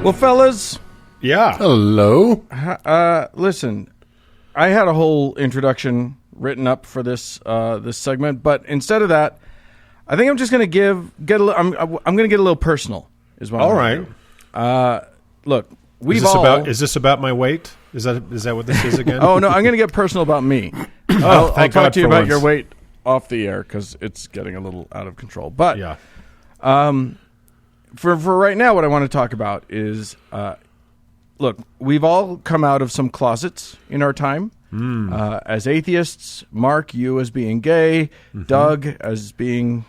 Well, fellas. Yeah. Hello. Listen, I had a whole introduction written up for this this segment, but instead of that, I think I'm just going to I'm going to get a little personal. Is what. All I'm right. Look, Is this about my weight? Is that what this is again? Oh no, I'm going to get personal about me. I'll I'll talk to you for about once. your weight off the air because it's getting a little out of control. But Yeah. For right now, what I want to talk about is, look, we've all come out of some closets in our time. As atheists, Mark, you as being gay, Doug as being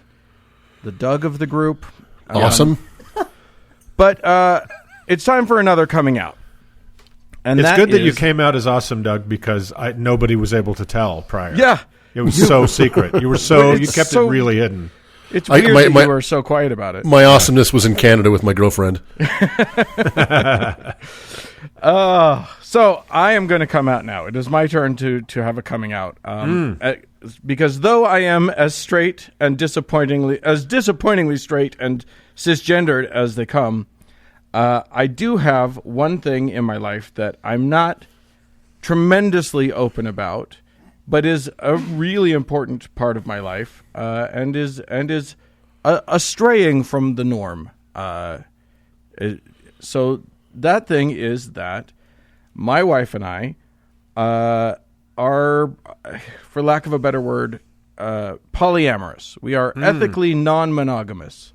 the Doug of the group. Awesome. But it's time for another coming out. And It's good that you came out as awesome, Doug, because nobody was able to tell prior. Yeah. It was so secret. You kept it really hidden. It's weird that you were so quiet about it. My awesomeness was in Canada with my girlfriend. So I am going to come out now. It is my turn to have a coming out. Because though I am as straight and disappointingly straight and cisgendered as they come, I do have one thing in my life that I'm not tremendously open about, but is a really important part of my life, and is a straying from the norm. So that thing is that my wife and I are, for lack of a better word, polyamorous. We are ethically non-monogamous,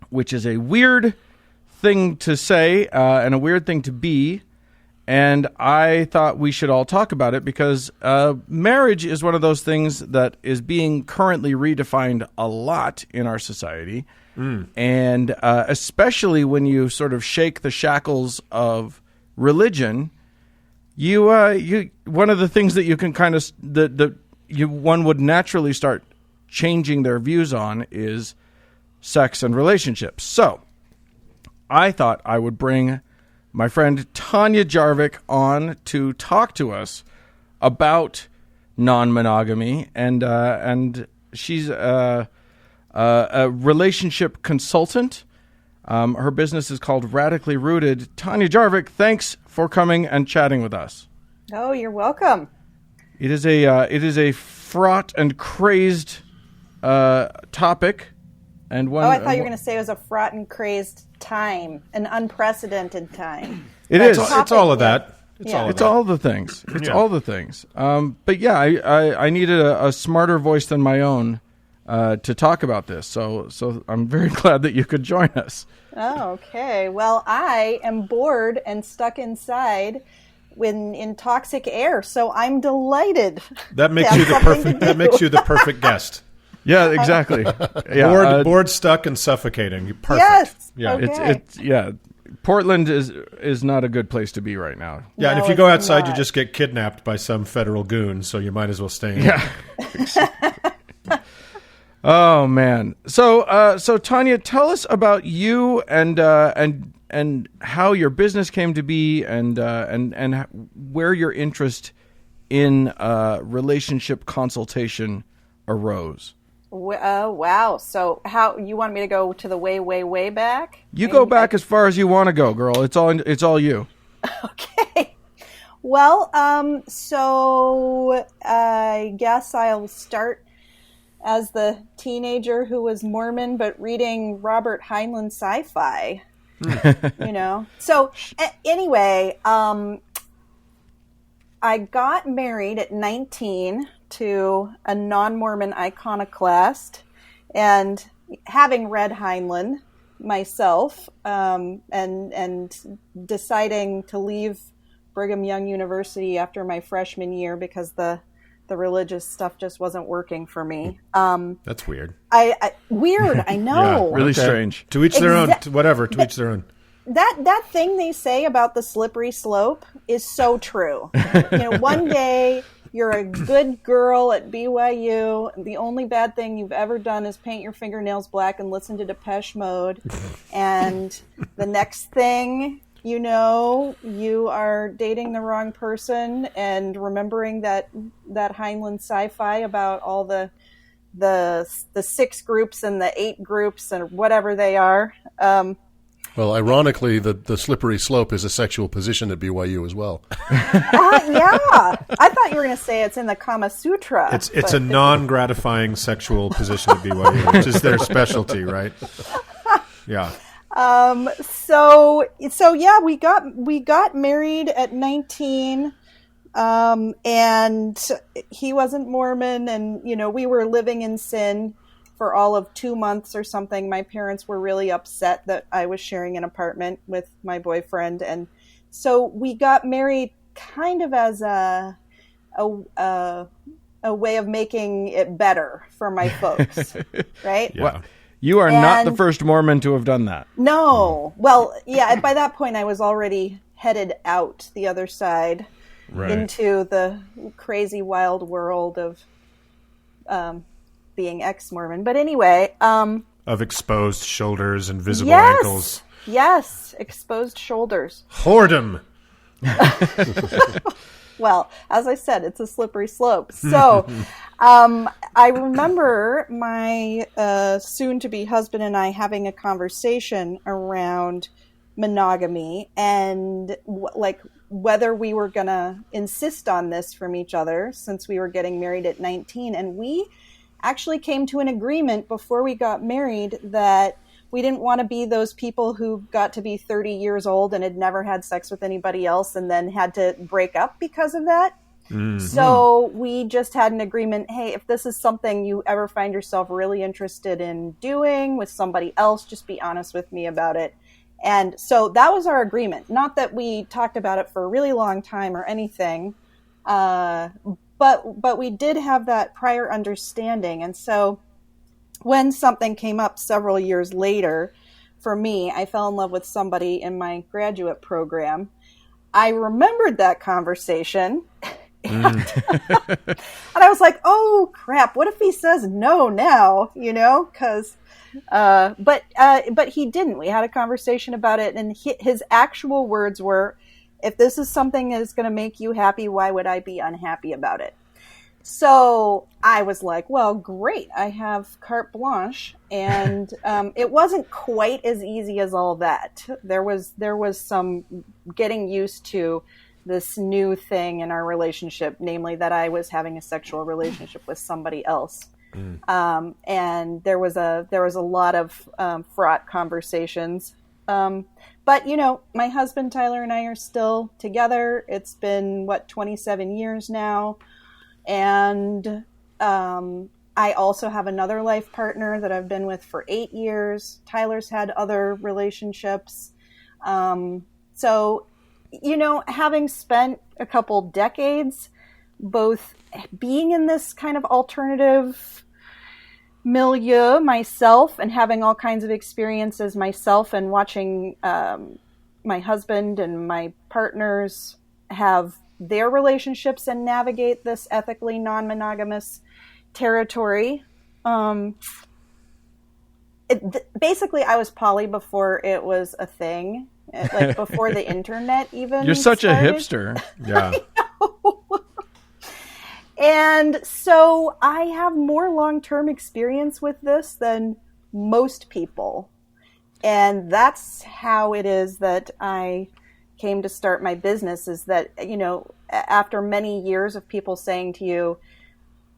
which is a weird thing to say and a weird thing to be. And I thought we should all talk about it because marriage is one of those things that is being currently redefined a lot in our society. And especially when you sort of shake the shackles of religion, you one of the things that you can kind of one would naturally start changing their views on is sex and relationships. So I thought I would bring my friend Tanya Jarvik on to talk to us about non-monogamy, and she's a relationship consultant. Her business is called Radically Rooted. Tanya Jarvik, thanks for coming and chatting with us. Oh, you're welcome. It is a fraught and crazed topic, and one. Oh, I thought you were going to say it was a fraught and crazed time, an unprecedented time. It's all of that. It's all the things. It's all the things. But yeah, I needed a smarter voice than my own to talk about this. So I'm very glad that you could join us. Oh, okay. Well, I am bored and stuck inside in toxic air, so I'm delighted. That makes you the perfect guest. Yeah, exactly. Yeah, bored, stuck, and suffocating. Perfect. Yes. Yeah. Okay. Portland is not a good place to be right now. Yeah, and No, if you go it's outside, not. you just get kidnapped by some federal goon, so you might as well stay in. Yeah. Oh man. So Tanya, tell us about you and how your business came to be, and where your interest in relationship consultation arose. Wow. So how you want me to go to the way, way, way back? You go back as far as you want to go, girl. It's all you. Okay. Well, so I guess I'll start as the teenager who was Mormon, but reading Robert Heinlein sci-fi, So anyway, I got married at 19 to a non-Mormon iconoclast, and having read Heinlein myself, and deciding to leave Brigham Young University after my freshman year because the religious stuff just wasn't working for me. That's weird. Weird, I know. Yeah, really strange. To each their own. Whatever. To each their own. That thing they say about the slippery slope is so true. One day you're a good girl at BYU, and the only bad thing you've ever done is paint your fingernails black and listen to Depeche Mode, and the next thing you know, you are dating the wrong person and remembering that Heinlein sci-fi about all the 6 groups and the 8 groups and whatever they are. Well, ironically, the slippery slope is a sexual position at BYU as well. Yeah. I thought you were going to say it's in the Kama Sutra. It's a non-gratifying sexual position at BYU, which is their specialty, right? Yeah. So yeah, we got married at 19. And he wasn't Mormon, and, we were living in sin for all of 2 months or something. My parents were really upset that I was sharing an apartment with my boyfriend. And so we got married kind of as a way of making it better for my folks. Right. Yeah. Well, you are not the first Mormon to have done that. No. Well, yeah, by that point I was already headed out the other side. Right. Into the crazy wild world of being ex-Mormon. But anyway, Of exposed shoulders and visible ankles. Yes, exposed shoulders. Whoredom. Well, as I said, it's a slippery slope. So I remember my soon-to-be husband and I having a conversation around monogamy and whether we were going to insist on this from each other, since we were getting married at 19. And we actually came to an agreement before we got married that we didn't want to be those people who got to be 30 years old and had never had sex with anybody else and then had to break up because of that. Mm-hmm. So we just had an agreement, hey, if this is something you ever find yourself really interested in doing with somebody else, just be honest with me about it. And so that was our agreement. Not that we talked about it for a really long time or anything, but we did have that prior understanding. And so when something came up several years later, for me, I fell in love with somebody in my graduate program. I remembered that conversation. And I was like, oh, crap, what if he says no now, because... But he didn't. We had a conversation about it, and his actual words were, if this is something that is going to make you happy, why would I be unhappy about it? So I was like, well, great. I have carte blanche. And it wasn't quite as easy as all that. There was some getting used to this new thing in our relationship, namely that I was having a sexual relationship with somebody else. And there was a lot of fraught conversations. But, my husband, Tyler, and I are still together. It's been, 27 years now. And I also have another life partner that I've been with for 8 years. Tyler's had other relationships. So, having spent a couple decades both being in this kind of alternative milieu myself and having all kinds of experiences myself and watching my husband and my partners have their relationships and navigate this ethically non-monogamous territory. Basically, I was poly before it was a thing, before the internet even. You're such started. A hipster. Yeah. And so I have more long-term experience with this than most people. And that's how it is that I came to start my business, is that, after many years of people saying to you,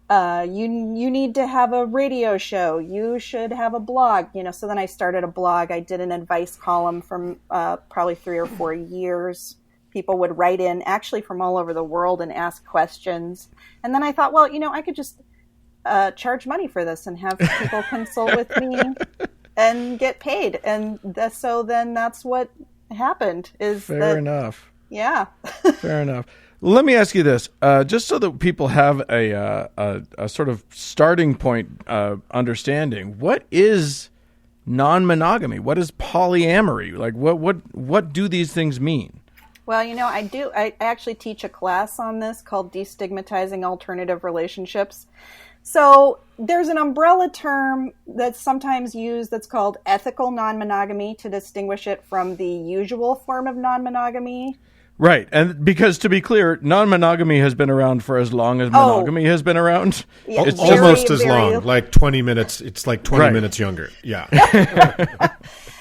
you need to have a radio show, you should have a blog, so then I started a blog. I did an advice column from probably 3 or 4 years. People would write in actually from all over the world and ask questions. And then I thought, well, I could just charge money for this and have people consult with me and get paid. And so then that's what happened. Fair enough. Yeah. Fair enough. Let me ask you this, just so that people have a sort of starting point understanding. What is non-monogamy? What is polyamory? Like, what do these things mean? Well, I actually teach a class on this called Destigmatizing Alternative Relationships. So there's an umbrella term that's sometimes used that's called ethical non-monogamy to distinguish it from the usual form of non-monogamy. Right. And because, to be clear, non-monogamy has been around for as long as monogamy has been around. Yeah, It's very, almost as very- long, like 20 minutes. It's like 20 Right. minutes younger. Yeah.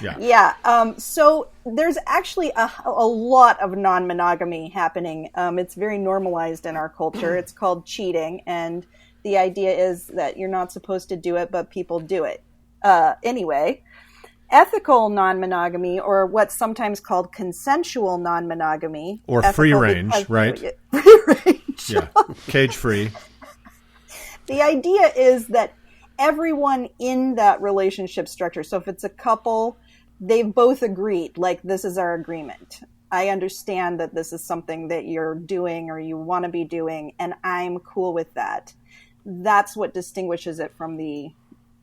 Yeah. So there's actually a lot of non-monogamy happening. It's very normalized in our culture. It's called cheating. And the idea is that you're not supposed to do it, but people do it. Anyway, ethical non-monogamy, or what's sometimes called consensual non-monogamy. Or ethical free range, because- right? Free range. Yeah. Cage free. The idea is that everyone in that relationship structure, so if it's a couple, they've both agreed, like, this is our agreement. I understand that this is something that you're doing or you want to be doing, and I'm cool with that. That's what distinguishes it from the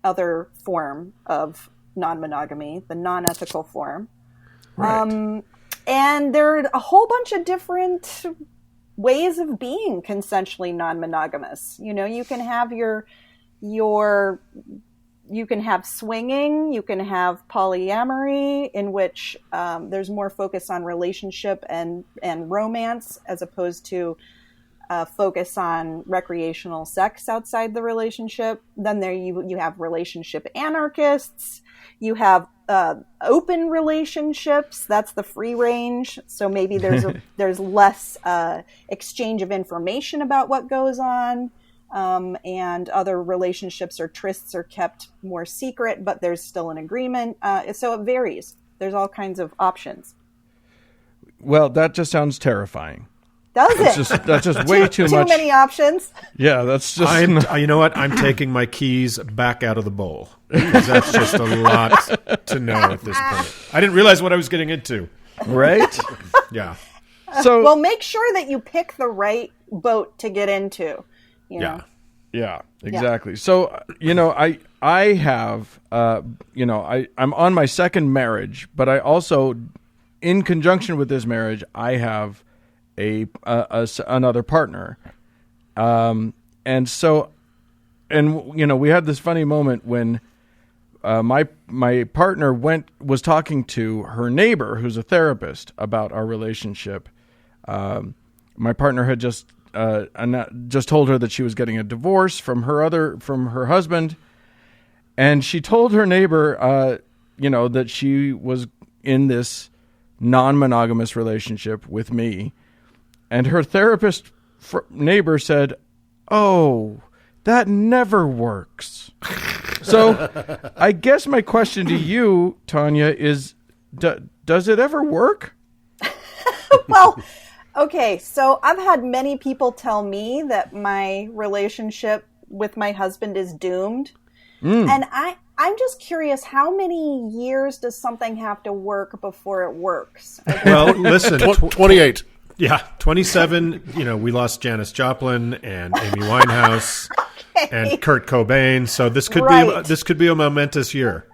other form of non-monogamy, the non-ethical form. Right. And there are a whole bunch of different ways of being consensually non-monogamous. You know, you can have you can have swinging, you can have polyamory, in which there's more focus on relationship and romance as opposed to focus on recreational sex outside the relationship. Then there you have relationship anarchists. You have open relationships. That's the free range. So maybe there's less exchange of information about what goes on. And other relationships or trysts are kept more secret, but there's still an agreement. So it varies. There's all kinds of options. Well, that just sounds terrifying. Does it? That's just way too much. Too many options. Yeah, that's just... You know what? I'm taking my keys back out of the bowl. 'Cause that's just a lot to know at this point. I didn't realize what I was getting into. Right? Yeah. So, Well, make sure that you pick the right boat to get into. You know? Yeah. yeah, exactly. So, I have, I'm on my second marriage, but I also, in conjunction with this marriage, I have another partner. And we had this funny moment when my partner was talking to her neighbor, who's a therapist, about our relationship. My partner had just told her that she was getting a divorce from her husband, and she told her neighbor, that she was in this non-monogamous relationship with me, and her therapist neighbor said, "Oh, that never works." So, I guess my question to you, Tanya, is, does it ever work? Well, okay, so I've had many people tell me that my relationship with my husband is doomed. And I'm just curious, how many years does something have to work before it works? Well, listen. 28. Yeah, 27. We lost Janis Joplin and Amy Winehouse and Kurt Cobain. So this could be a momentous year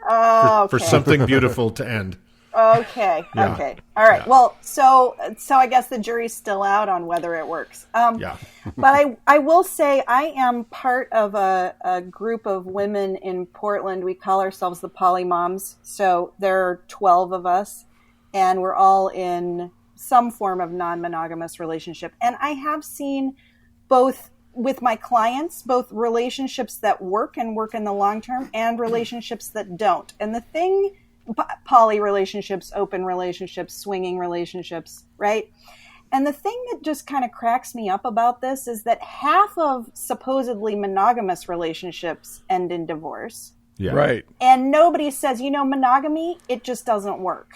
for something beautiful to end. Okay. Yeah. Okay. All right. Yeah. Well, so I guess the jury's still out on whether it works. Yeah. But I will say I am part of a group of women in Portland. We call ourselves the Poly Moms. So there are 12 of us, and we're all in some form of non-monogamous relationship. And I have seen both with my clients, both relationships that work and work in the long term and relationships that don't. And the thing, poly relationships, open relationships, swinging relationships, right? And the thing that just kind of cracks me up about this is that half of supposedly monogamous relationships end in divorce. Yeah. Right. And nobody says, monogamy, it just doesn't work.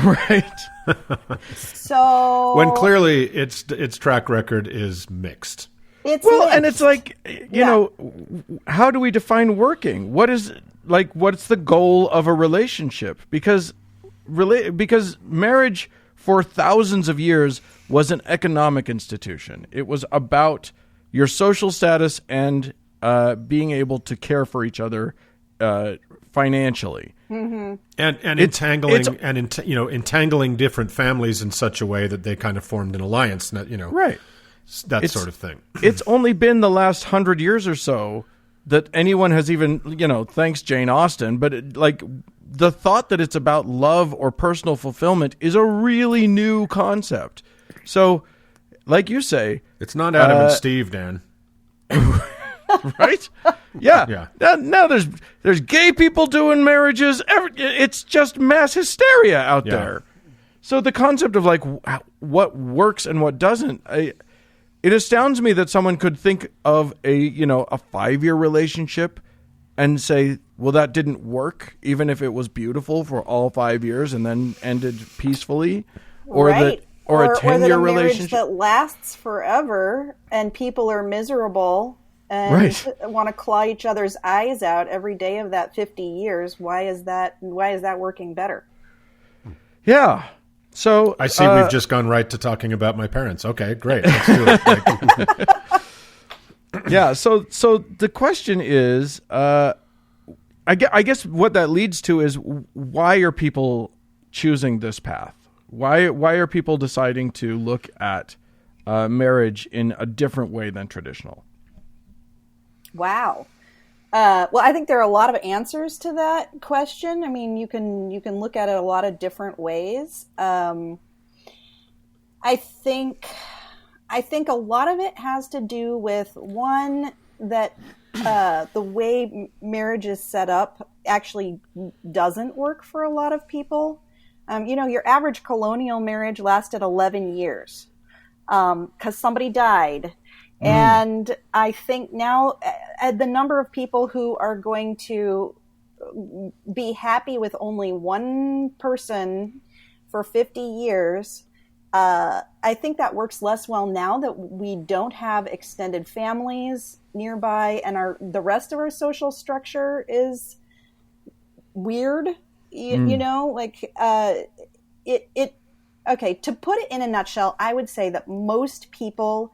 Right. So When clearly its track record is mixed. it's Well, mixed. and it's like, how do we define working? What's the goal of a relationship? Because marriage for thousands of years was an economic institution. It was about your social status and being able to care for each other financially. And entangling different families in such a way that they kind of formed an alliance, Right. that sort of thing. It's only been the last 100 years or so that anyone has even, thanks Jane Austen, but the thought that it's about love or personal fulfillment is a really new concept. So, like you say, it's not Adam and Steve, Dan. Right? Yeah. Yeah. Now there's gay people doing marriages. It's just mass hysteria out there. So the concept of like what works and what doesn't, it astounds me that someone could think of a 5-year relationship and say, well, that didn't work, even if it was beautiful for all 5 years and then ended peacefully, or right. or a 10-year relationship that lasts forever and people are miserable and want to claw each other's eyes out every day of that 50 years. Why is that working better? Yeah. So I see we've just gone right to talking about my parents. Okay, great. Let's do it. Yeah. So the question is, I guess what that leads to is, why are people choosing this path? Why are people deciding to look at marriage in a different way than traditional? Wow. Well, I think there are a lot of answers to that question. I mean, you can look at it a lot of different ways. I think a lot of it has to do with, one, that the way marriage is set up actually doesn't work for a lot of people. Your average colonial marriage lasted 11 years because somebody died. And I think now the number of people who are going to be happy with only one person for 50 years, I think that works less well now that we don't have extended families nearby and the rest of our social structure is weird. Okay, to put it in a nutshell, I would say that most people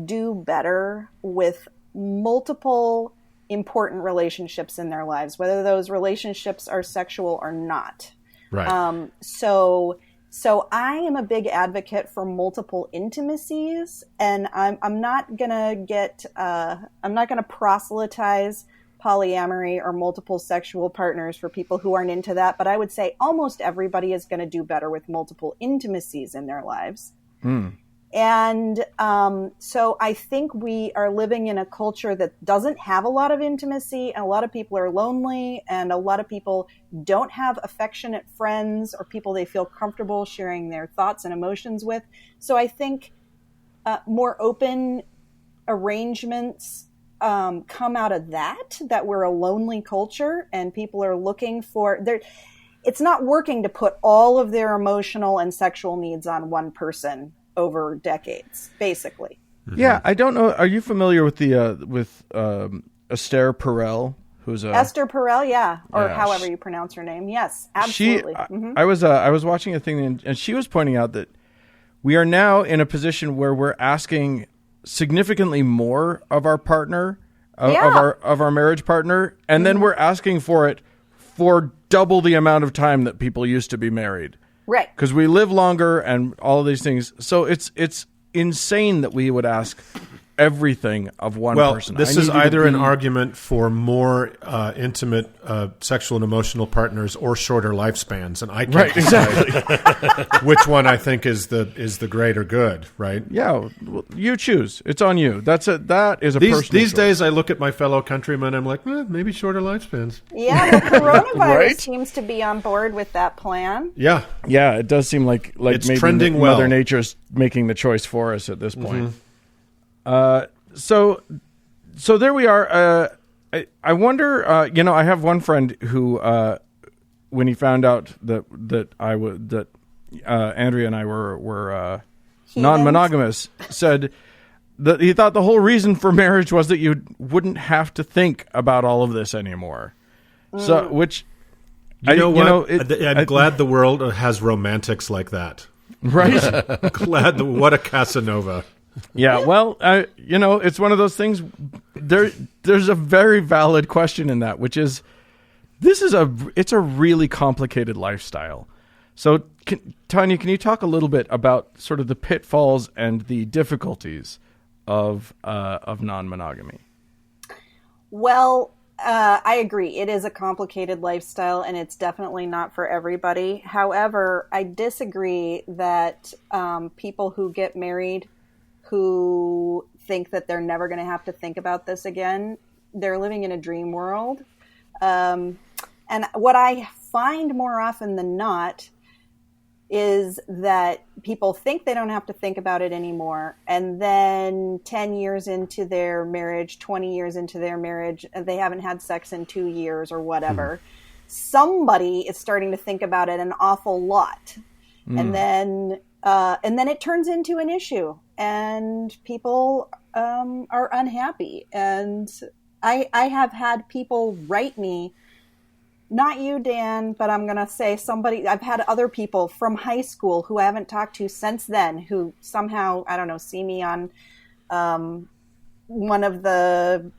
do better with multiple important relationships in their lives, whether those relationships are sexual or not. Right. So I am a big advocate for multiple intimacies, and I'm not gonna proselytize polyamory or multiple sexual partners for people who aren't into that. But I would say almost everybody is going to do better with multiple intimacies in their lives. And so I think we are living in a culture that doesn't have a lot of intimacy, and a lot of people are lonely, and a lot of people don't have affectionate friends or people they feel comfortable sharing their thoughts and emotions with. So I think more open arrangements come out of that we're a lonely culture and people are looking for it's not working to put all of their emotional and sexual needs on one person over decades, basically. Yeah, I don't know. Are you familiar with Esther Perel, who's Esther Perel? Yeah, or however you pronounce her name. Yes, absolutely. I was watching a thing, and she was pointing out that we are now in a position where we're asking significantly more of our partner, of our marriage partner, and then we're asking for it for double the amount of time that people used to be married. Right. Because we live longer and all of these things. So it's insane that we would ask everything of one person. This is either an argument for more intimate sexual and emotional partners or shorter lifespans, and I can't decide which one I think is the greater good, right? Yeah, well, you choose. It's on you. That is a personal These choice. days I look at my fellow countrymen, I'm like, maybe shorter lifespans. Yeah, the coronavirus seems to be on board with that plan. Yeah. Yeah, it does seem like it's maybe trending Mother Nature's making the choice for us at this point. So there we are. I wonder, I have one friend who, when he found out that Andrea and I were non-monogamous, said that he thought the whole reason for marriage was that you wouldn't have to think about all of this anymore. So, which, I'm glad the world has romantics like that. Right? What a Casanova. Yeah, well, it's one of those things. There's a very valid question in that, which is, it's a really complicated lifestyle. So, Tanya, can you talk a little bit about sort of the pitfalls and the difficulties of non-monogamy? Well, I agree. It is a complicated lifestyle, and it's definitely not for everybody. However, I disagree that people who get married who think that they're never going to have to think about this again, they're living in a dream world. And what I find more often than not is that people think they don't have to think about it anymore. And then 10 years into their marriage, 20 years into their marriage, they haven't had sex in 2 years or whatever. Somebody is starting to think about it an awful lot. And then it turns into an issue, and people are unhappy. And I have had people write me, not you, Dan, but I'm going to say somebody, I've had other people from high school who I haven't talked to since then, who somehow, I don't know, see me on one of the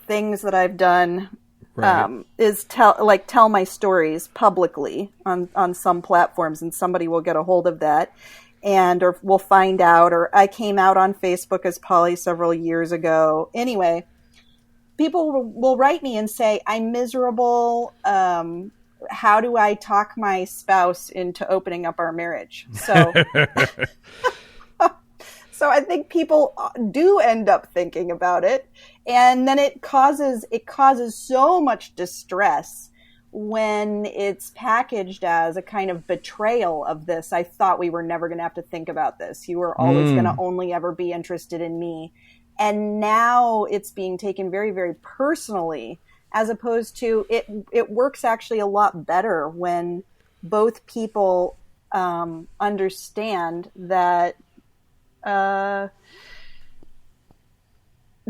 things that I've done. Right. Is tell my stories publicly on some platforms, and somebody will get a hold of that, or we'll find out, or I came out on Facebook as poly several years ago. Anyway, people will write me and say, I'm miserable. How do I talk my spouse into opening up our marriage? So, so I think people do end up thinking about it. And then it causes so much distress when it's packaged as a kind of betrayal of this. I thought we were never going to have to think about this. You were always going to only ever be interested in me. And now it's being taken very, very personally, as opposed to it works actually a lot better when both people understand that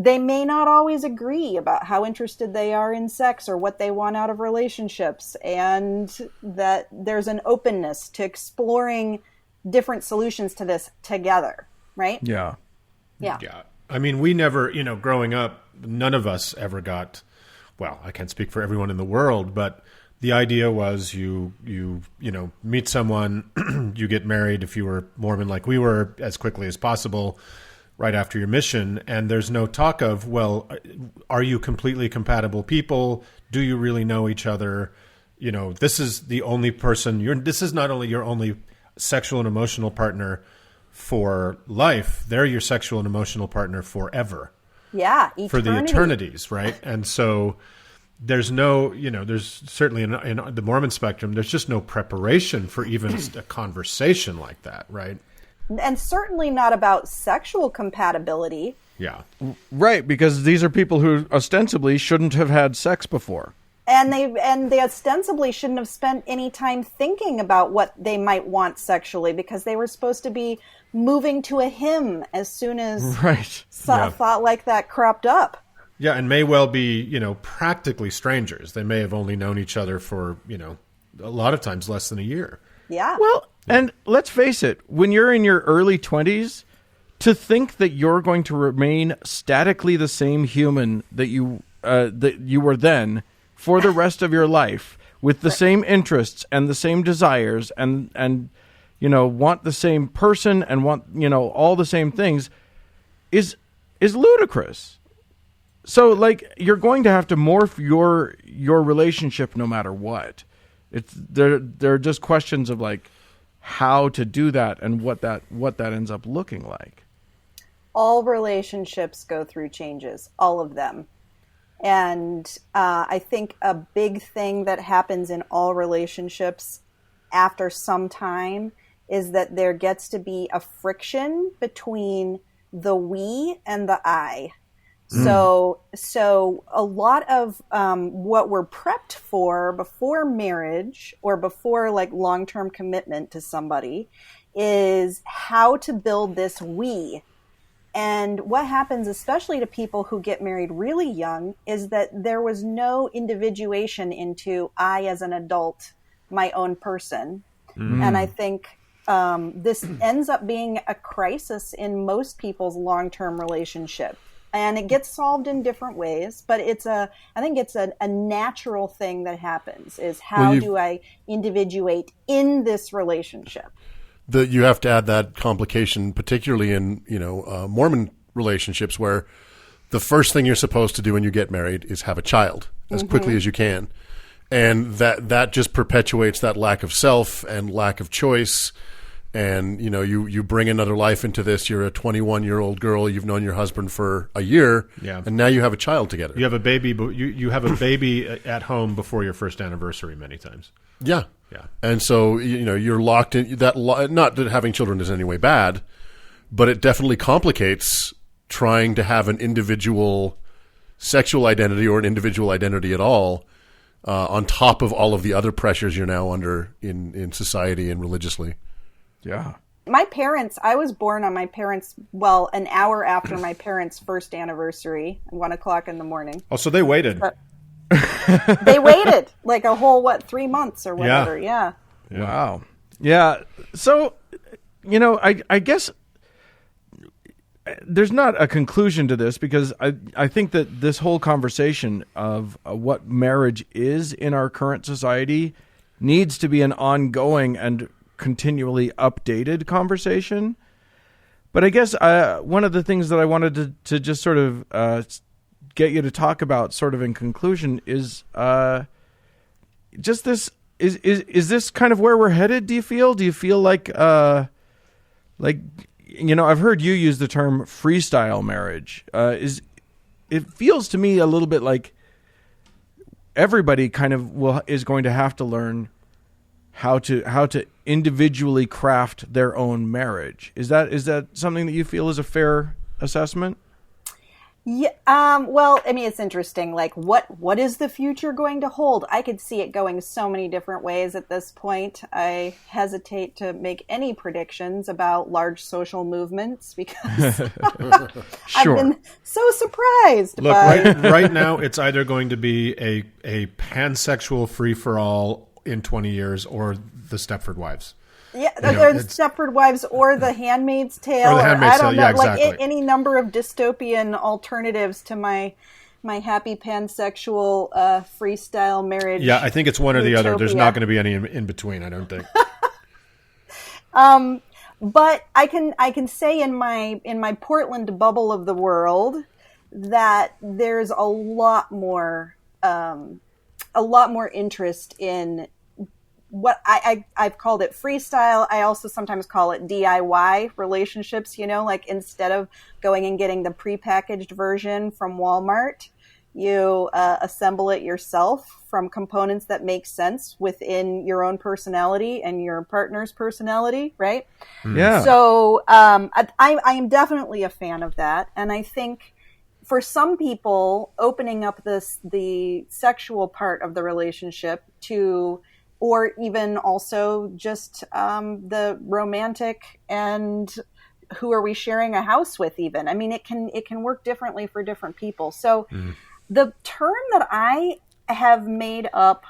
they may not always agree about how interested they are in sex or what they want out of relationships, and that there's an openness to exploring different solutions to this together, right? Yeah. I mean, we never, growing up, none of us ever got, well, I can't speak for everyone in the world, but the idea was you meet someone, you get married if you were Mormon like we were, as quickly as possible, right after your mission, and there's no talk of, well, are you completely compatible people? Do you really know each other? This is the only person this is not only your only sexual and emotional partner for life, they're your sexual and emotional partner forever. Yeah, eternity. For the eternities, right? And so there's no, there's certainly in the Mormon spectrum, there's just no preparation for even a conversation like that, right? And certainly not about sexual compatibility. Yeah. Right, because these are people who ostensibly shouldn't have had sex before. And they ostensibly shouldn't have spent any time thinking about what they might want sexually, because they were supposed to be moving to a hymn as soon as a thought like that cropped up. Yeah, and may well be, practically strangers. They may have only known each other for, a lot of times less than a year. Yeah. Well, and let's face it, when you're in your early 20s, to think that you're going to remain statically the same human that you were then for the rest of your life, with the same interests and the same desires and want the same person and want all the same things, is ludicrous. So you're going to have to morph your relationship no matter what. There are just questions of how to do that and what that ends up looking like. All relationships go through changes, all of them. And I think a big thing that happens in all relationships after some time is that there gets to be a friction between the we and the I. So a lot of what we're prepped for before marriage or before long-term commitment to somebody is how to build this we. And what happens, especially to people who get married really young, is that there was no individuation into I as an adult, my own person. And I think this ends up being a crisis in most people's long-term relationship. And it gets solved in different ways, but I think it's a natural thing that happens, is how do I individuate in this relationship? You have to add that complication, particularly in Mormon relationships, where the first thing you're supposed to do when you get married is have a child as quickly as you can. And that just perpetuates that lack of self and lack of choice. And, you bring another life into this. You're a 21-year-old girl. You've known your husband for a year. Yeah. And now you have a child together. You have a baby, but you have a baby at home before your first anniversary many times. Yeah. Yeah. And so, you're locked in not that having children is in any way bad, but it definitely complicates trying to have an individual sexual identity or an individual identity at all, on top of all of the other pressures you're now under in society and religiously. Yeah. My parents, I was born on my parents', an hour after my parents' first anniversary, 1:00 in the morning. Oh, so they waited. They waited like a whole, 3 months or whatever. Yeah. Wow. Yeah. So, I guess there's not a conclusion to this, because I think that this whole conversation of what marriage is in our current society needs to be an ongoing and continually updated conversation. But I guess one of the things that I wanted to just sort of get you to talk about sort of in conclusion is just this, is this kind of where we're headed, do you feel? Do you feel like I've heard you use the term freestyle marriage. It feels to me a little bit like everybody kind of is going to have to learn how to individually craft their own marriage. Is that something that you feel is a fair assessment? Yeah. It's interesting. Like, what is the future going to hold? I could see it going so many different ways at this point. I hesitate to make any predictions about large social movements because Sure. I've been so surprised. Look, right now, it's either going to be a pansexual free-for-all in 20 years or the Stepford Wives. Yeah, there's Stepford Wives or The Handmaid's Tale. Or The Handmaid's I don't Tale, know, yeah, exactly. like any number of dystopian alternatives to my happy pansexual freestyle marriage. Yeah, I think it's one or the other. There's utopia. not going to be any in between, I don't think. But I can say in my Portland bubble of the world that there's a lot more interest in what I've called it freestyle. I also sometimes call it DIY relationships, like instead of going and getting the prepackaged version from Walmart, you assemble it yourself from components that make sense within your own personality and your partner's personality, right? Yeah. So I am definitely a fan of that. And I think for some people, opening up the sexual part of the relationship to, or even also just the romantic and who are we sharing a house with even. I mean, it can work differently for different people. So the term that I have made up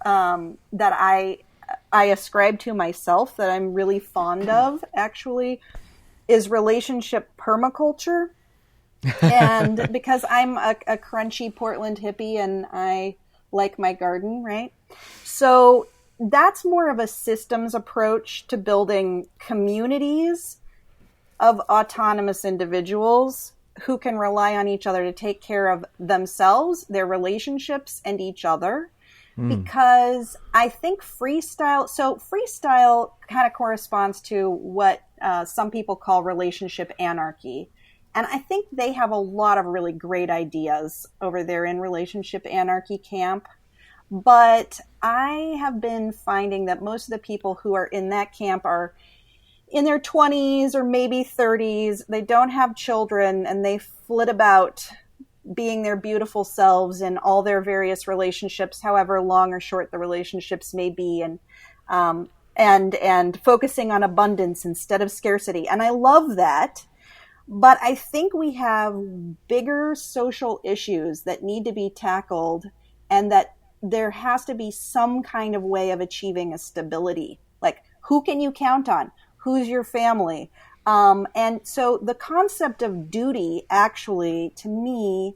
that I ascribe to myself that I'm really fond of actually is relationship permaculture. And because I'm a crunchy Portland hippie and I like my garden, right? So that's more of a systems approach to building communities of autonomous individuals who can rely on each other to take care of themselves, their relationships, and each other. Because I think freestyle kind of corresponds to what some people call relationship anarchy. And I think they have a lot of really great ideas over there in relationship anarchy camp. But I have been finding that most of the people who are in that camp are in their 20s or maybe 30s. They don't have children and they flit about being their beautiful selves in all their various relationships, however long or short the relationships may be, and focusing on abundance instead of scarcity. And I love that. But I think we have bigger social issues that need to be tackled, and that there has to be some kind of way of achieving a stability. Like, who can you count on? Who's your family? And so the concept of duty actually, to me,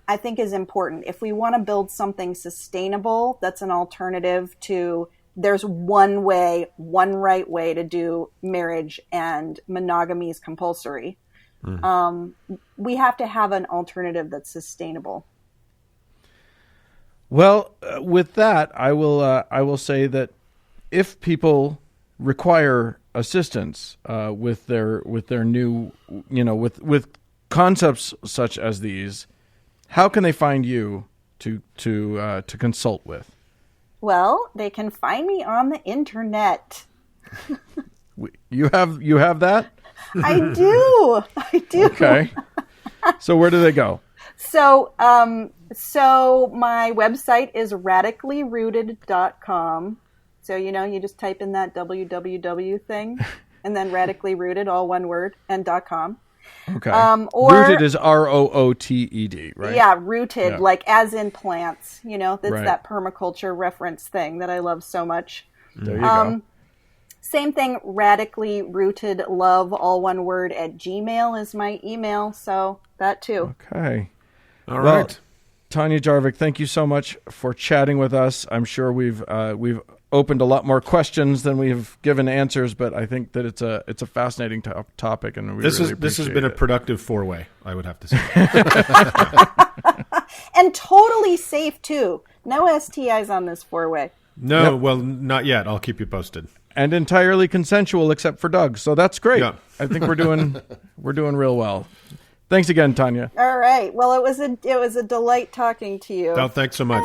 I think is important. If we want to build something sustainable, that's an alternative to there's one way, one right way to do marriage and monogamy is compulsory. We have to have an alternative that's sustainable. Well, with that, I will say that if people require assistance with their new, with concepts such as these, how can they find you to consult with? Well, they can find me on the internet. You have that? I do. Okay. So where do they go? So my website is radicallyrooted.com. So, you just type in that www thing and then radically rooted, all one word, and .com. Okay. Rooted is ROOTED, right? Yeah, rooted, like as in plants. That's right. that permaculture reference thing that I love so much. There you go. Same thing, radically rooted love, all one word, at Gmail is my email. So that too. Okay. All right. Tanya Jarvik, thank you so much for chatting with us. I'm sure we've opened a lot more questions than we've given answers, but I think that it's a fascinating topic, and this has been a productive 4-way, I would have to say. And totally safe too. No STIs on this 4-way. No, Well, not yet. I'll keep you posted. And entirely consensual, except for Doug. So that's great. Yeah. I think we're doing real well. Thanks again, Tanya. All right. Well, it was a delight talking to you. Oh, thanks so much.